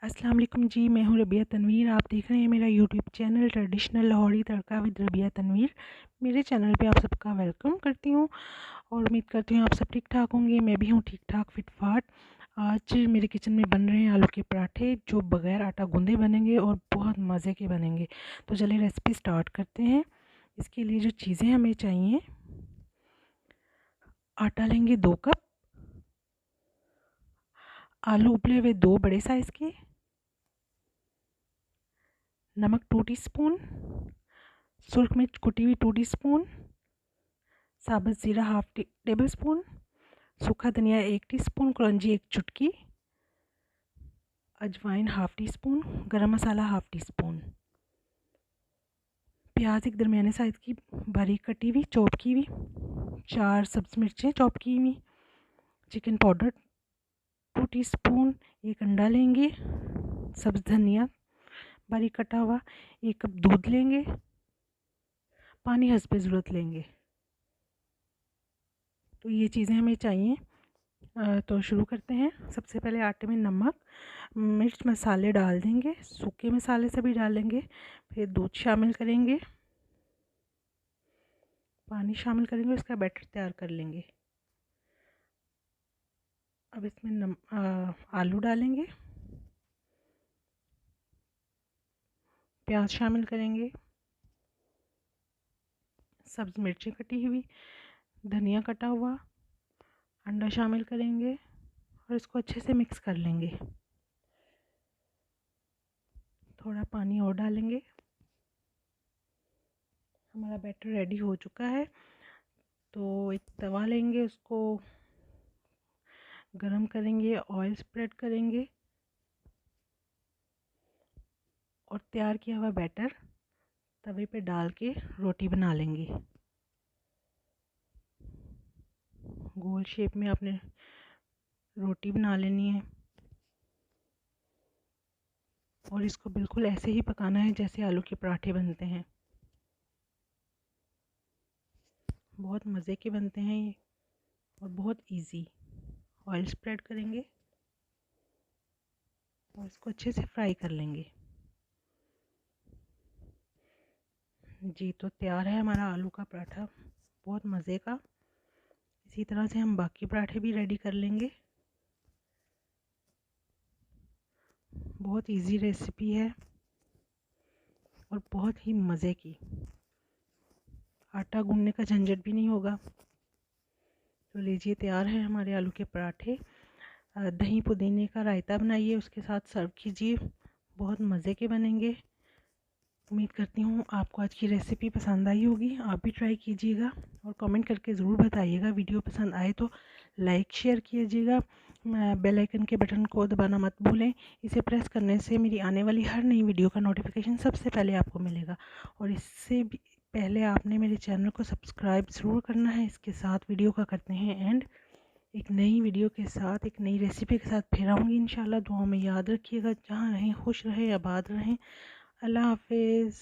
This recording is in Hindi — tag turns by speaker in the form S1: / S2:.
S1: अस्सलाम वालेकुम जी, मैं हूँ रबिया तनवीर। आप देख रहे हैं मेरा YouTube channel traditional Lahori tadka with Rabia Tanveer. मेरे चैनल पे आप सबका वेलकम करती हूँ और उम्मीद करती हूँ आप सब ठीक ठाक होंगे। मैं भी हूँ ठीक ठाक फिट फाट। आज मेरे किचन में बन रहे हैं आलू के पराठे जो बग़ैर आटा गूंदे बनेंगे और बहुत मज़े के बनेंगे। तो चलिए रेसिपी स्टार्ट करते हैं। इसके लिए जो चीज़ें हमें चाहिए, आटा लेंगे 2 कप, आलू उबले हुए 2 बड़े साइज़ के, नमक 2 टीस्पून, सुरख मिर्च कुटी हुई 2 टीस्पून, साबुत ज़ीरा हाफ टेबल स्पून, सूखा धनिया 1 टीस्पून, कलौंजी 1 चुटकी, अजवाइन हाफ टी स्पून, गरम मसाला हाफ टी स्पून, प्याज एक दरमियाने साइज़ की बारीक कटी हुई चॉप की हुई, 4 सब्ज़ मिर्चें चॉप की हुई, चिकन पाउडर 2 टीस्पून, 1 अंडा लेंगे, सब्ज़ धनिया बारीक कटा हुआ, 1 कप दूध लेंगे, पानी हस्बे ज़रूरत लेंगे। तो ये चीज़ें हमें चाहिए। तो शुरू करते हैं। सबसे पहले आटे में नमक, मिर्च मसाले डाल देंगे, सूखे मसाले सभी डालेंगे, फिर दूध शामिल करेंगे, पानी शामिल करेंगे, उसका बैटर तैयार कर लेंगे। अब इसमें आलू डालेंगे, प्याज शामिल करेंगे, सब्ज़ मिर्चें कटी हुई, धनिया कटा हुआ, अंडा शामिल करेंगे और इसको अच्छे से मिक्स कर लेंगे। थोड़ा पानी और डालेंगे। हमारा बैटर रेडी हो चुका है। तो एक तवा लेंगे, उसको गरम करेंगे, ऑयल स्प्रेड करेंगे और तैयार किया हुआ बैटर तवे पे डाल के रोटी बना लेंगे। गोल शेप में आपने रोटी बना लेनी है और इसको बिल्कुल ऐसे ही पकाना है जैसे आलू के पराठे बनते हैं। बहुत मज़े के बनते हैं ये और बहुत इजी। ऑयल स्प्रेड करेंगे और इसको अच्छे से फ्राई कर लेंगे। जी, तो तैयार है हमारा आलू का पराठा, बहुत मज़े का। इसी तरह से हम बाकी पराठे भी रेडी कर लेंगे। बहुत इजी रेसिपी है और बहुत ही मज़े की। आटा गूंदने का झंझट भी नहीं होगा। तो लीजिए, तैयार है हमारे आलू के पराठे। दही पुदीने का रायता बनाइए, उसके साथ सर्व कीजिए, बहुत मज़े के बनेंगे। उम्मीद करती हूँ आपको आज की रेसिपी पसंद आई होगी। आप भी ट्राई कीजिएगा और कमेंट करके ज़रूर बताइएगा। वीडियो पसंद आए तो लाइक शेयर कीजिएगा। बेल आइकन के बटन को दबाना मत भूलें। इसे प्रेस करने से मेरी आने वाली हर नई वीडियो का नोटिफिकेशन सबसे पहले आपको मिलेगा। और इससे भी पहले आपने मेरे चैनल को सब्सक्राइब ज़रूर करना है। इसके साथ वीडियो का करते हैं एंड। एक नई वीडियो के साथ, एक नई रेसिपी के साथ फिर आऊँगी इंशाल्लाह। दुआ में याद रखिएगा। जहाँ रहें खुश रहें, आबाद रहें। अल्लाह हाफिज़।